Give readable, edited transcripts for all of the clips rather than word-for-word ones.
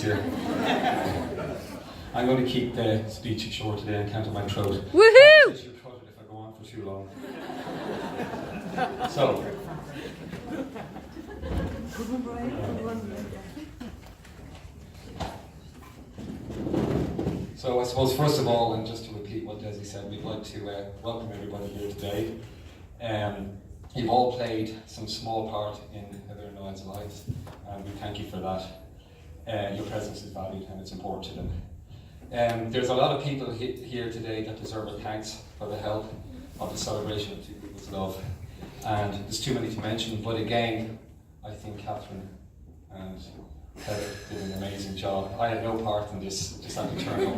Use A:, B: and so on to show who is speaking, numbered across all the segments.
A: here. I'm going to keep the speech short today on account of my throat.
B: Woohoo!
A: If I go on for too long. So. So I suppose first of all, and just to repeat what Desi said, we'd like to welcome everybody here today. You've all played some small part in Heather and Niall's lives, and we thank you for that. Your presence is valued and it's important to them. There's a lot of people here today that deserve a thanks for the help of the celebration of two people's love. And there's too many to mention, but again, I think Catherine and Heather did an amazing job. I had no part in this, just had to turn up,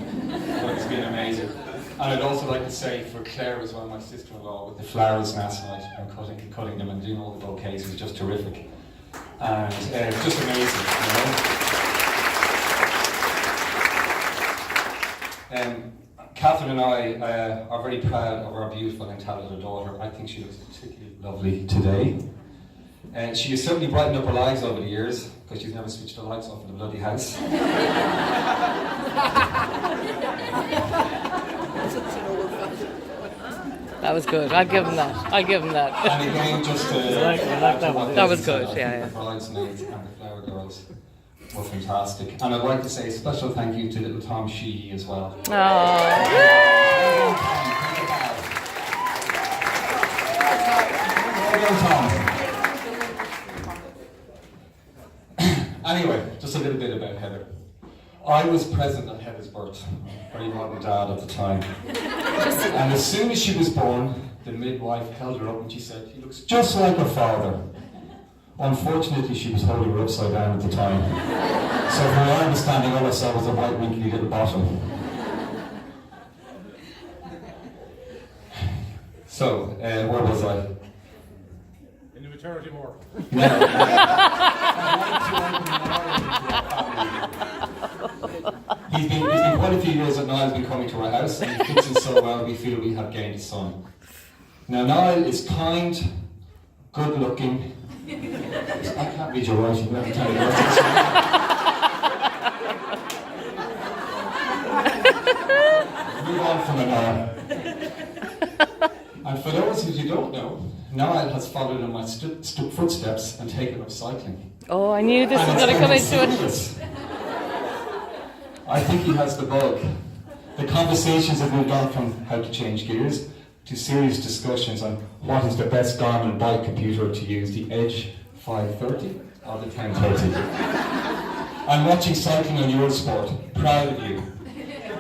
A: but it's been amazing. And I'd also like to say for Claire as well, my sister-in-law, with the flowers last night and cutting them and doing all the bouquets was just terrific. And it's just amazing, you know. Catherine and I are very proud of our beautiful and talented daughter. I think she looks particularly lovely today. And she has certainly brightened up our lives over the years, because she's never switched the lights off in the bloody house.
B: That was good. I'll give him that.
A: And again, just
B: that was good. Yeah.
A: The bridesmaids and the flower girls were fantastic. And I'd like to say a special thank you to little Tom Sheehy as well. Anyway, just a little bit about Heather. I was present at Heather's birth, very modern dad at the time. And as soon as she was born, the midwife held her up and she said, "He looks just like her father." Unfortunately, she was holding her upside down at the time. So from my understanding, all I saw was a white wrinkly little bottom. So, where was I?
C: In the maternity ward.
A: He's been quite a few years that Niall's been coming to our house, and he fits in so well we feel we have gained a son. Now Niall is kind, good looking. I can't read your writing, I have to tell you what Move on from it now. And for those who don't know, Niall has followed in my footsteps and taken up cycling.
B: Oh, I knew this was going to come into it.
A: I think he has the bug. The conversations have moved on from how to change gears to serious discussions on what is the best Garmin bike computer to use, the Edge 530 or the 1030. I'm watching cycling on Eurosport, proud of you.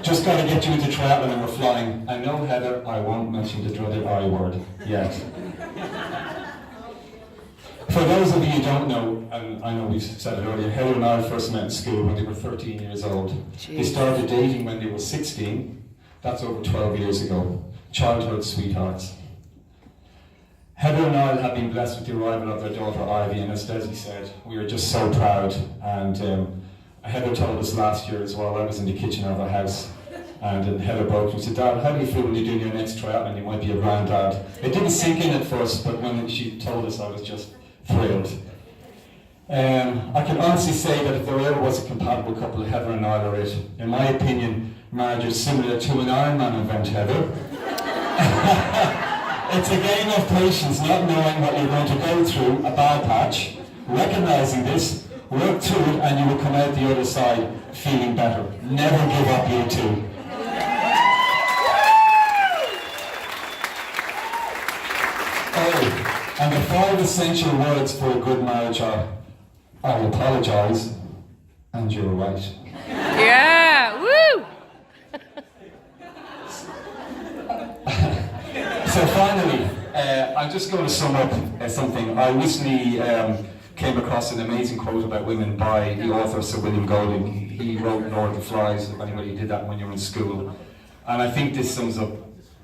A: Just got to get you into triathlon and we're flying. And no, Heather, I won't mention the dreaded I word yet. For those of you who don't know, and I know we've said it earlier, Heather and I first met in school when they were 13 years old.
B: Jeez.
A: They started dating when they were 16. That's over 12 years ago. Childhood sweethearts. Heather and Niall have been blessed with the arrival of their daughter Ivy, and as Desi said, we are just so proud. And Heather told us last year as well, I was in the kitchen of our house, and Heather broke and said, "Dad, how do you feel when you're doing your next triathlon? You might be a granddad." It didn't sink in at first, but when she told us, I was just thrilled. I can honestly say that if there ever was a compatible couple, Heather and Niall are it. In my opinion, marriage is similar to an Ironman event, Heather. It's a game of patience, not knowing what you're going to go through, a bad patch, recognizing this, work through it, and you will come out the other side feeling better. Never give up, you two. Oh, and the 5 essential words for a good marriage are, I apologize, and you're right.
B: Yeah, woo!
A: So finally, I'm just going to sum up something. I recently came across an amazing quote about women by the author Sir William Golding. He wrote Lord of the Flies, if anybody did that when you were in school. And I think this sums up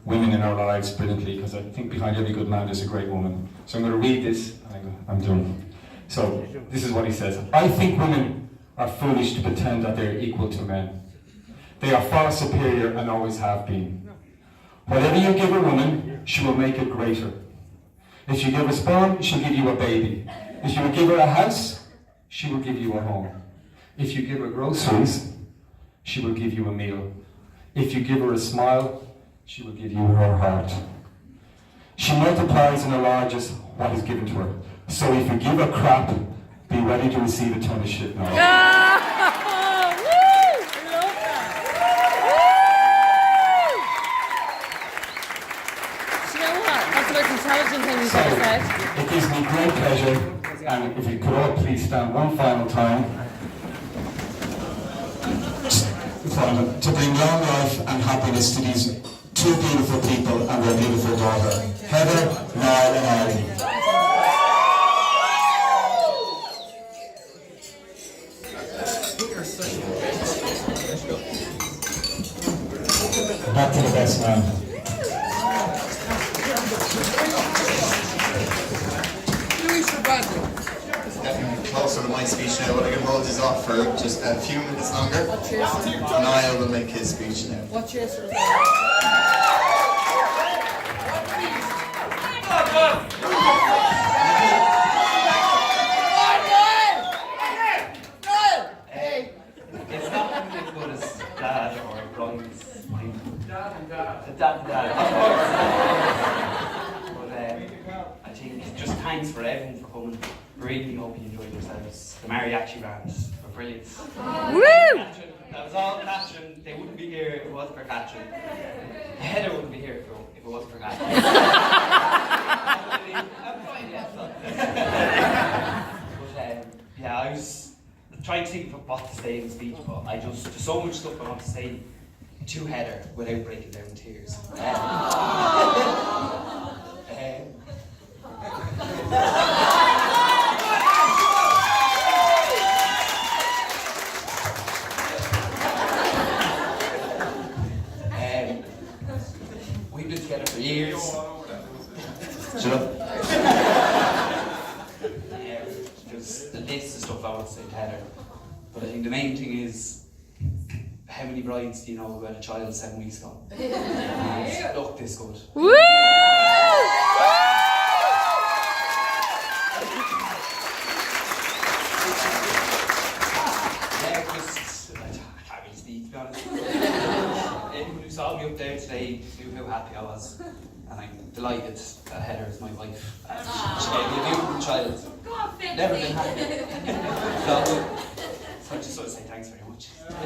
A: women in our lives brilliantly, because I think behind every good man there's a great woman. So I'm going to read this, and I'm done. So this is what he says. I think women are foolish to pretend that they're equal to men. They are far superior and always have been. Whatever you give a woman, she will make it greater. If you give a sperm, she'll give you a baby. If you give her a house, she will give you a home. If you give her groceries, she will give you a meal. If you give her a smile, she will give you her heart. She multiplies and enlarges what is given to her. So if you give her crap, be ready to receive a ton of shit now.
B: Intelligent thing you
A: So,
B: could have said.
A: it gives me great pleasure, and if you could all please stand one final time, to bring long life and happiness to these two beautiful people and their beautiful daughter, Heather, Niall and Ivy. Back to the best man.
D: Getting closer to my speech now, but I can hold this off for just a few minutes longer. Niall will make his speech now.
B: What's your
E: It's not as good as Dad or Brian's. Dad. But I think just thanks for everyone for coming. Really hope you enjoyed yourselves. The mariachi band were brilliant.
B: Woo!
E: That was all Catherine. They wouldn't be here if it wasn't for Catherine. Heather wouldn't be here if it wasn't for Catherine. I'm fine, yeah. But yeah, I was trying to think of what to say in the speech, but there's so much stuff I want to say to Heather without breaking down in tears. We've been together for years. Shut up. There's a list of stuff I want to say to Heather, but I think the main thing is, how many brides do you know who had a child 7 weeks ago? And look this good.
B: Woo!
E: Yeah, just, I can't really speak, to be honest. Anyone who saw me up there today knew how happy I was. And I'm delighted that Heather is my wife. And she gave me a beautiful child. Never been happy. So I just want to say thanks very much. And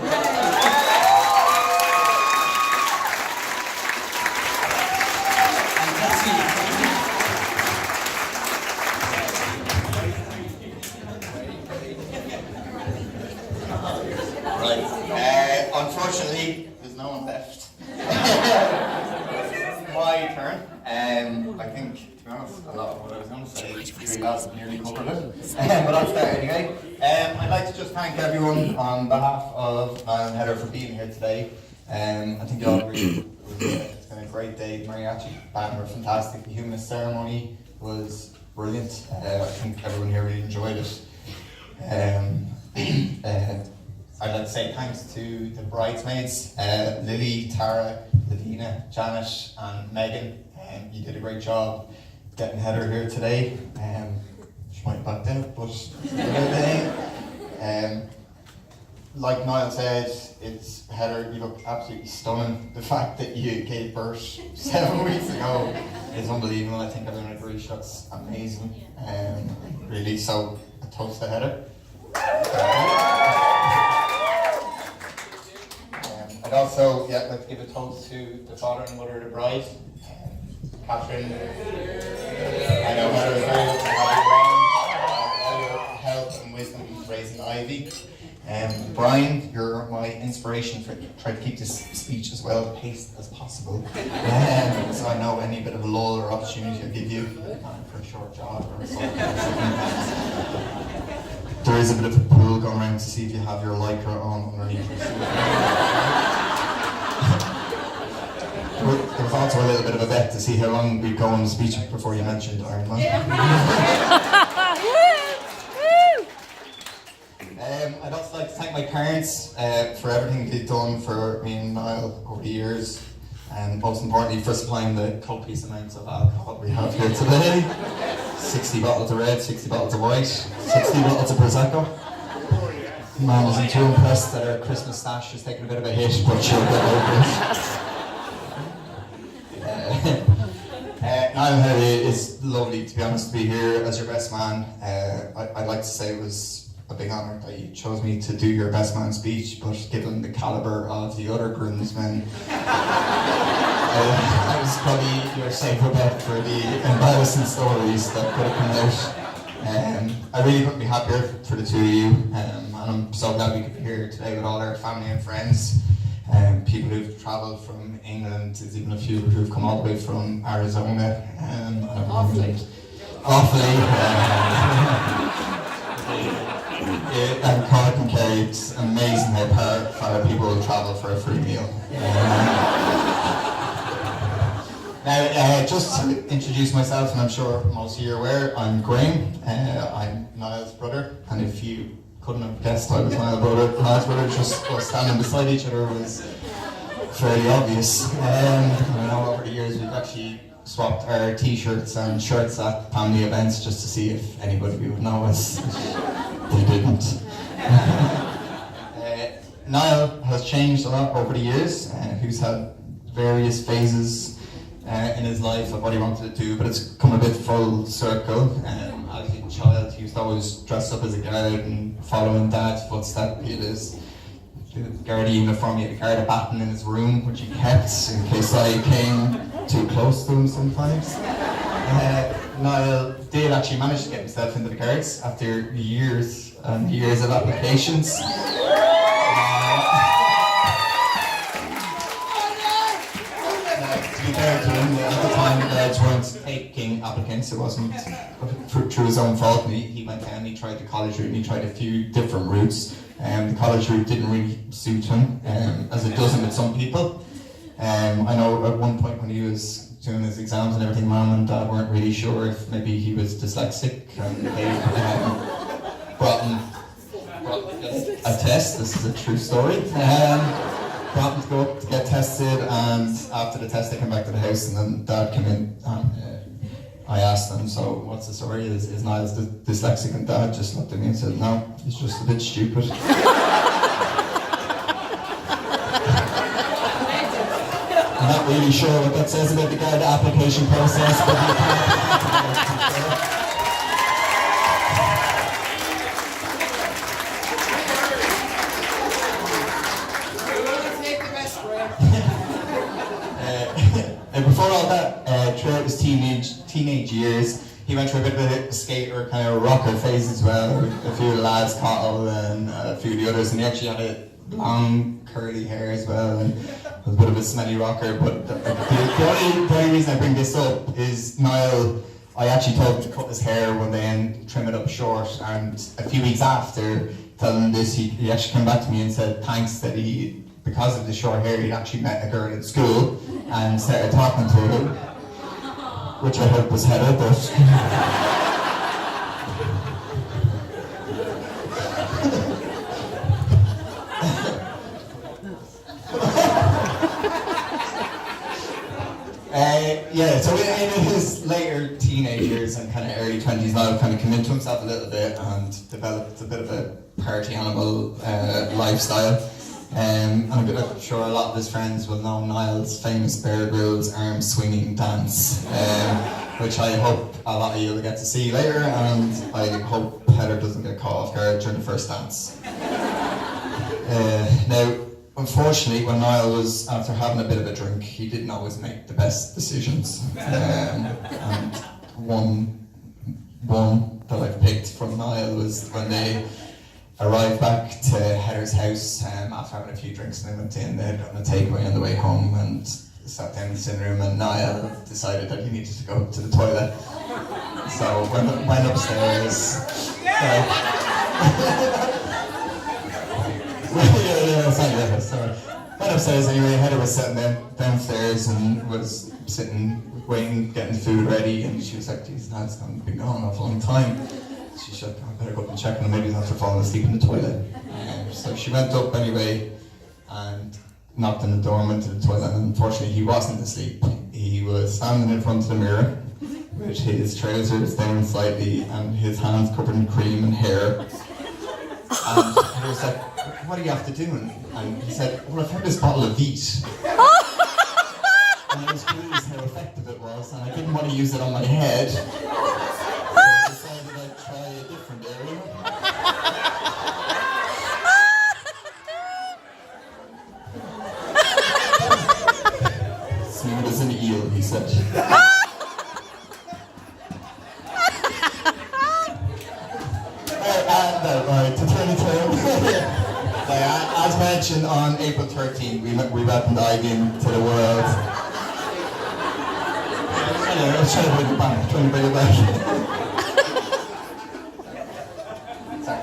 E: that's me.
D: Right. Unfortunately, there's no one left. My turn. I think, to be honest, a lot of what I was going to say, really has nearly covered it. But I'll start anyway. I'd like to just thank everyone on behalf of Niall and Heather for being here today. I think you all agree it's been a great day. Mariachi band were fantastic. The humanist ceremony was brilliant. I think everyone here really enjoyed it. I'd like to say thanks to the bridesmaids, Lily, Tara, Lavina, Janice and Megan. You did a great job getting Heather here today. She might back out, but like Niall said, it's Heather, you look absolutely stunning. The fact that you gave birth 7 weeks ago is unbelievable. I think everyone agrees that's amazing. Really, so a toast to Heather. I'd also like to give a toast to the father and mother of the bride, Catherine. I know Heather is very lucky to have you around, all your help and wisdom raising Ivy. Brian, you're my inspiration for trying to keep this speech as well paced as possible. So I know any bit of a lull or opportunity I'll give you for a short jog or something. There is a bit of a pool going around to see if you have your lycra on underneath. There was also a little bit of a bet to see how long we'd go on the speech before you mentioned Iron Man. I'd also like to thank my parents for everything they've done for me and Niall over the years, and most importantly for supplying the copious amounts of alcohol we have here today. 60 bottles of red, 60 bottles of white, 60 bottles of Prosecco. Mom isn't too impressed that her Christmas stash is taking a bit of a hit, but she'll get over it. Niall, it's lovely, to be honest, to be here as your best man. I'd like to say it was a big honour that you chose me to do your best man speech, but given the calibre of the other groomsmen, I was probably your safer bet for the embarrassing stories that could have come out. I really couldn't be happier for the two of you, and I'm so glad we could be here today with all our family and friends. People who've travelled from England, there's even a few who've come all the way from Arizona. Awfully. And Cork and Kerry, it's amazing how far people will travel for a free meal. Now, just to introduce myself, and I'm sure most of you are aware, I'm Graham. I'm Niall's brother, and if you couldn't have guessed I was Niall's brother, just us standing beside each other was fairly obvious. I know over the years we've actually swapped our t-shirts and shirts at family events just to see if anybody would know us. They didn't. Niall has changed a lot over the years. He's had various phases in his life of what he wanted to do, but it's come a bit full circle. As a child, he used to always dress up as a guard and follow in Dad's footsteps. He had his Garda uniform, he had a Garda baton in his room, which he kept in case I came too close to him sometimes. Niall did actually manage to get himself into the Guards after years and years of applications. To be fair to him, at the time the Guards weren't taking applicants, it wasn't through his own fault. He went down, he tried the college route, and he tried a few different routes. The college route didn't really suit him, as it doesn't with some people. I know at one point when he was doing his exams and everything, Mum and Dad weren't really sure if maybe he was dyslexic, and they brought him a test. This is a true story. Brought him to go up to get tested, and after the test they came back to the house, and then Dad came in and I asked them, so what's the story? Is Niall's dyslexic? And Dad just looked at me and said, no, he's just a bit stupid. I'm not really sure what that says about the Garda application process, but and before all that, throughout his teenage years, he went through a bit of a skater, kind of rocker phase as well. A few of the lads, Cottle and a few of the others, and he actually had a long curly hair as well, and was a bit of a smelly rocker. But the only reason I bring this up is Niall, I actually told him to cut his hair one day and trim it up short, and a few weeks after telling him this, he actually came back to me and said thanks that because of the short hair, he'd actually met a girl at school and started talking to her, which I hope was Heather, but so in his later teenage years and kind of early 20s, Niall kind of came into himself a little bit and developed a bit of a party animal lifestyle. And I'm sure a lot of his friends will know Niall's famous Bear Grylls arm swinging dance, which I hope a lot of you will get to see later, and I hope Heather doesn't get caught off guard during the first dance. Now, unfortunately, when Niall was, after having a bit of a drink, he didn't always make the best decisions. And one that I've picked from Niall was when they arrived back to Heather's house after having a few drinks, and they went in, they had gotten a takeaway on the way home and sat down in the sitting room, and Niall decided that he needed to go to the toilet. So went upstairs. Went upstairs anyway. Heather was sitting downstairs and was sitting, waiting, getting food ready, and she was like, "Geez, Dad's been gone a long time." She said, "I better go up and check on him, maybe he's after falling asleep in the toilet." So she went up anyway and knocked on the door and went to the toilet, and unfortunately he wasn't asleep. He was standing in front of the mirror with his trousers down slightly and his hands covered in cream and hair. And I was like, what do you have to do? And he said, well, I've had this bottle of Veet. And I was curious how effective it was, and I didn't want to use it on my head. So I decided I'd try a different area. Smooth as an eel, he said. To turn it around. As mentioned, on April 13th, we welcomed Ivy into the world. I was trying to bring it back, Sorry.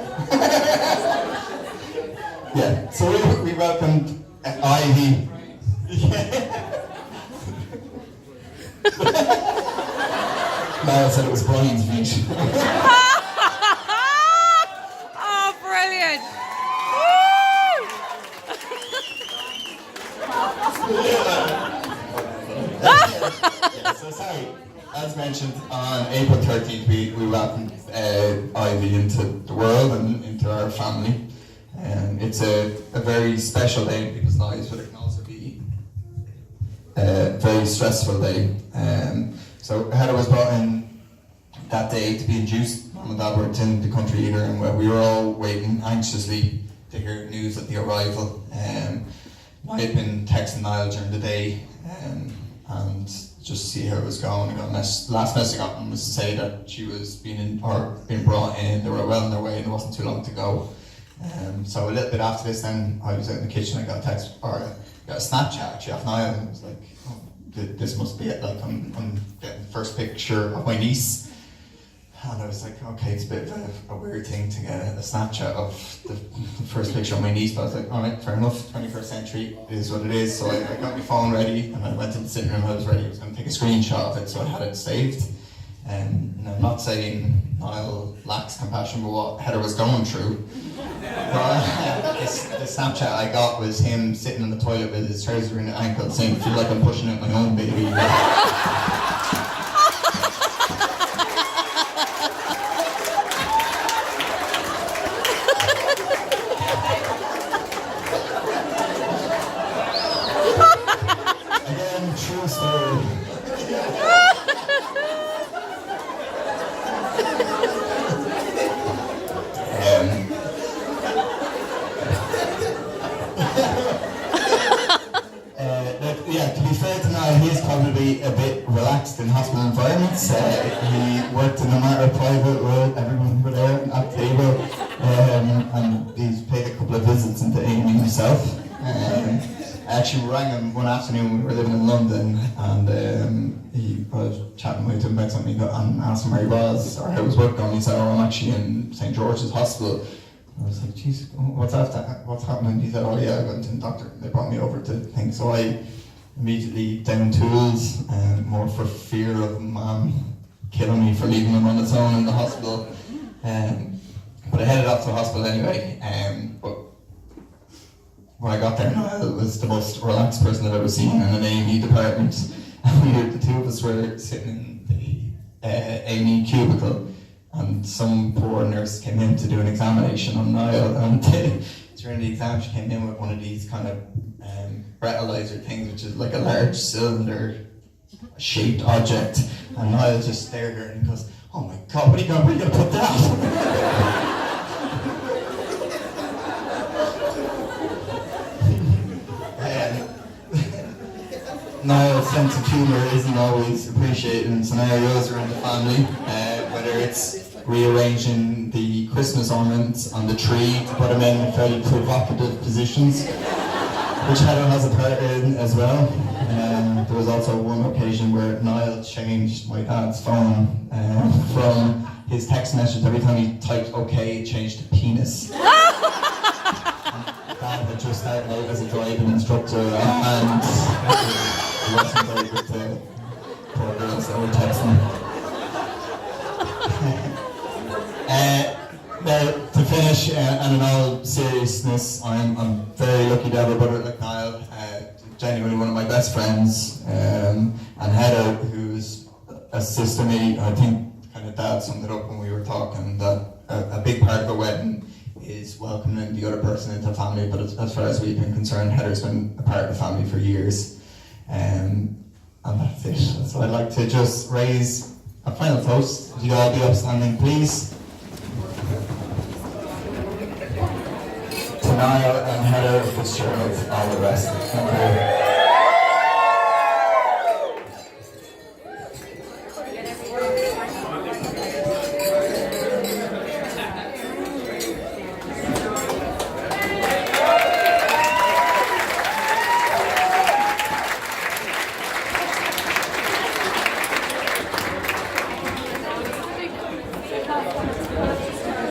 D: Yeah, so we welcomed Ivy. Niall said it was Brian's Veet.
B: Oh, brilliant!
D: So sorry, as mentioned, on April 13th we welcomed Ivy into the world and into our family. It's a very special day in people's lives, but it can also be a very stressful day. So Heather was brought in that day to be induced. Mum and Dad weren't in the country either, and we were all waiting anxiously to hear news of the arrival. I had been texting Niall during the day and just see how it was going. Last message I got was to say that she was being brought in. They were well on their way, and it wasn't too long to go. So a little bit after this, then I was out in the kitchen. I got a text or got a Snapchat actually off Niall, and it was like, oh, this must be it. Like I'm getting the first picture of my niece. And I was like, okay, it's a bit of a weird thing to get a Snapchat of the first picture of my niece, but I was like, alright, fair enough, 21st century is what it is. So I got my phone ready, and I went to the sitting room. I was ready, I was going to take a screenshot of it, so I had it saved. And I'm not saying Niall lacks compassion for what Heather was going through, but the Snapchat I got was him sitting in the toilet with his trousers around the ankle saying, I feel like I'm pushing out my own baby. True story. Yeah, to be fair to Niall, he's probably a bit relaxed in hospital environments. He worked in a matter private with everyone were there at the table, and he's paid a couple of visits into A&E himself. I actually rang him one afternoon when we were living in London, and I was chatting with him about something and asked him where he was or how his work going. He said, oh, I'm actually in St. George's Hospital. I was like, geez, what's happening? He said, oh yeah, I went to the doctor. They brought me over to things. So I immediately down tools, more for fear of Mum killing me for leaving him on his own in the hospital. But I headed off to the hospital anyway. But when I got there, Niall was the most relaxed person I've ever seen in an A&E department. And the two of us were sitting in the A&E cubicle, and some poor nurse came in to do an examination on Niall, and during the exam she came in with one of these kind of breathalyzer things, which is like a large cylinder shaped object, and Niall just stared at her and goes, oh my god, where are you going to put that? Niall's sense of humour isn't always appreciated in scenarios around the family, whether it's rearranging the Christmas ornaments on the tree to put them in fairly provocative positions, which Heather has a part in as well. There was also one occasion where Niall changed my dad's phone from his text message. Every time he typed OK, it changed to penis. Dad had just started out as a driving instructor, and it wasn't very good to poor girls that were texting. Now, to finish, and in all seriousness, I'm very lucky to have a brother like Niall, genuinely one of my best friends, and Heather, who's a sister to me. I think kind of Dad summed it up when we were talking, that a big part of a wedding is welcoming the other person into the family, but as far as we've been concerned, Heather's been a part of the family for years. And that's it. So I'd like to just raise a final toast. Would you all be upstanding, please? To Niall and Heather Fitzgerald, all the rest. Thank you.